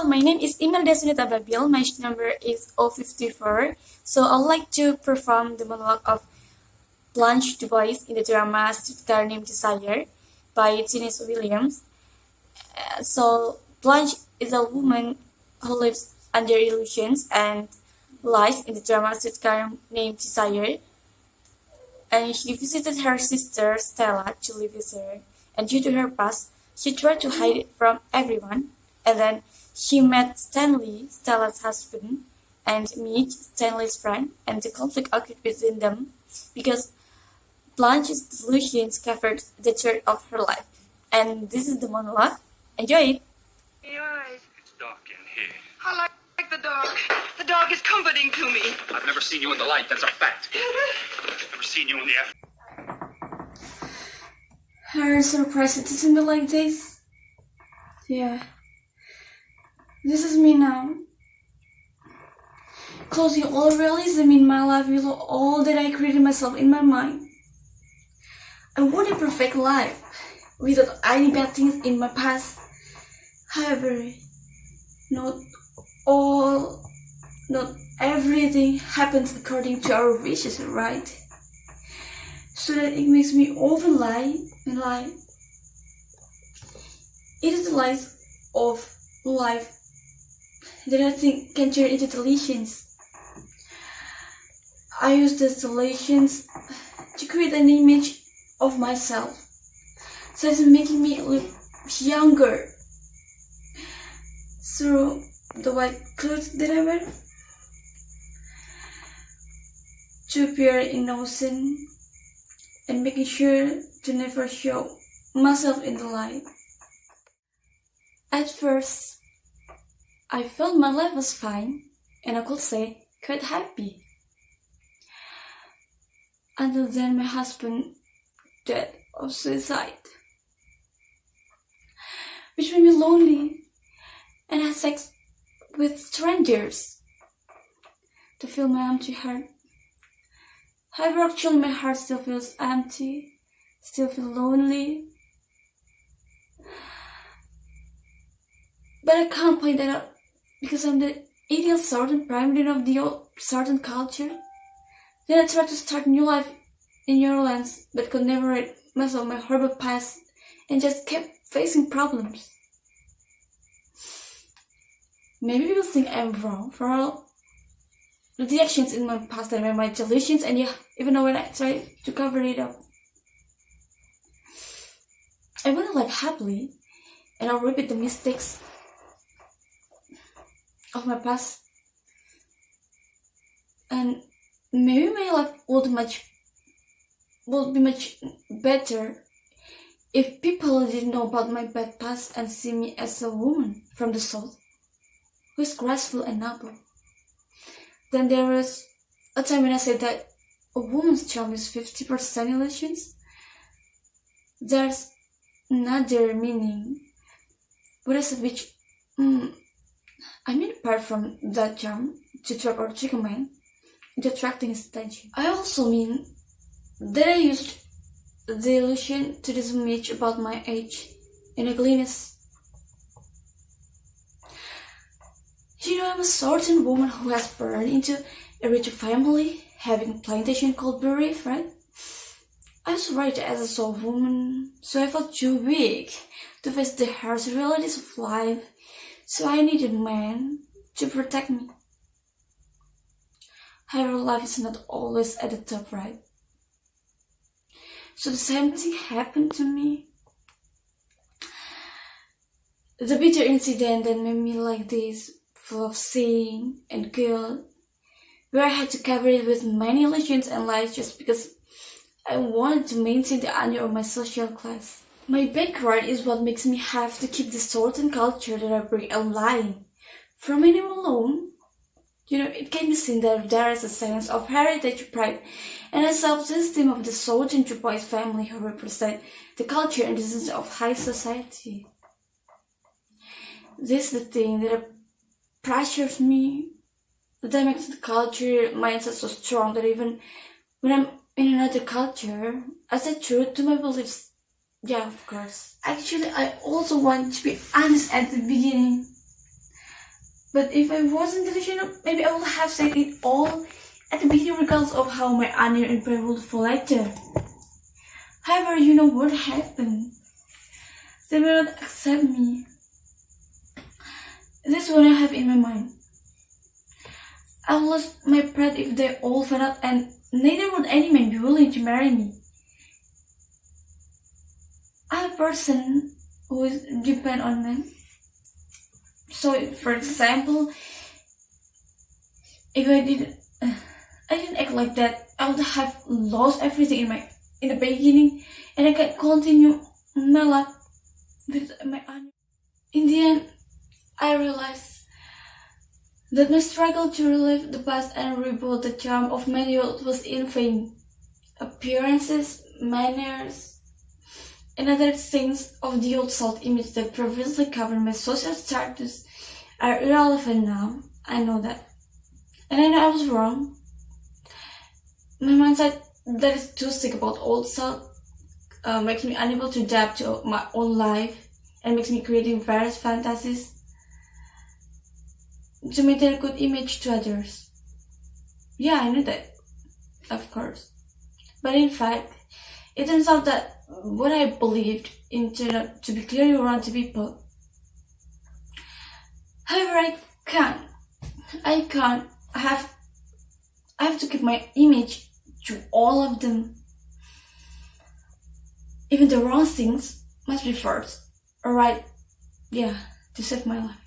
Hello, my name is Imelda Sunita Ababil. My number is 054. So I'd like to perform the monologue of Blanche DuBois in the drama Streetcar named Desire by Tennessee Williams. So Blanche is a woman who lives under illusions and lies in the drama Streetcar named Desire. And she visited her sister Stella to live with her. And due to her past, she tried to hide it from everyone. And then she met Stanley, Stella's husband, and Mitch, Stanley's friend, and the conflict occurred between them because Blanche's delusions covered the truth of her life. And this is the monologue. Enjoy it! It's dark in here. I like the dog. The dog is comforting to me. I've never seen you in the light, that's a fact. I've never seen you in the after. Her surprised it doesn't be like this. Yeah. This is me now. Closing all realism in my life with all that I created myself in my mind. I want a perfect life without any bad things in my past. However, not everything happens according to our wishes, right? So that it makes me often lie and lie. It is the lies of life that I think can turn into delusions. I use these delusions to create an image of myself, so it's making me look younger through the white clothes that I wear, to appear innocent and making sure to never show myself in the light. At first, I felt my life was fine, and I could say quite happy. Until then my husband died of suicide, which made me lonely and had sex with strangers to fill my empty heart. However, actually my heart still feels empty, still feel lonely. But I can't point that out because I'm the ideal certain prime of the old certain culture. Then I tried to start a new life in your lands, but could never rid myself of my horrible past and just kept facing problems. Maybe people think I'm wrong for all the actions in my past and my delusions, and yeah, even though when I try to cover it up. I want to live happily, and I'll repeat the mistakes of my past, and maybe my life would be much better if people didn't know about my bad past and see me as a woman from the soul who is graceful and noble. Then there was a time when I said that a woman's charm is 50% illusions. There's another meaning, what I said, which I mean, apart from that charm to trap or trick a man into attracting his attention, I also mean that I used the illusion to dismage about my age and ugliness. You know, I'm a certain woman who has born into a rich family, having a plantation called Bereave, right? I was raised as a soul woman, so I felt too weak to face the harsh realities of life. So I needed a man to protect me. However, life is not always at the top, right? So the same thing happened to me. The bitter incident that made me like this, full of shame and guilt, where I had to cover it with many illusions and lies just because I wanted to maintain the honor of my social class. My background is what makes me have to keep the certain culture that I bring alive. From when I'm alone, you know, it can be seen that there is a sense of heritage pride and a self-esteem of the certain DuBois family who represent the culture and decency of high society. This is the thing that pressures me, that makes the culture mindset so strong that even when I'm in another culture, I stay true to my beliefs. Yeah, of course. Actually, I also want to be honest at the beginning. But if I wasn't delusional, maybe I would have said it all at the beginning, regardless of how my honor and prayer would fall later. However, you know what happened. They will not accept me. This is what I have in my mind. I lost my pride if they all found out, and neither would any man be willing to marry me. I'm a person who is depend on men. So, for example, if I didn't act like that, I would have lost everything in the beginning, and I can continue my life with my honor. In the end, I realized that my struggle to relive the past and rebuild the charm of my youth was in vain. Appearances, manners, and other things of the old self-image that previously covered my social status are irrelevant now. I know that. And I know I was wrong. My mindset that is too sick about old self makes me unable to adapt to my own life and makes me creating various fantasies to maintain a good image to others. Yeah, I know that, of course. But in fact, it turns out that what I believed turned out to be clearly wrong to people. However, I can't. I have to keep my image to all of them. Even the wrong things must be first. Alright, yeah, to save my life.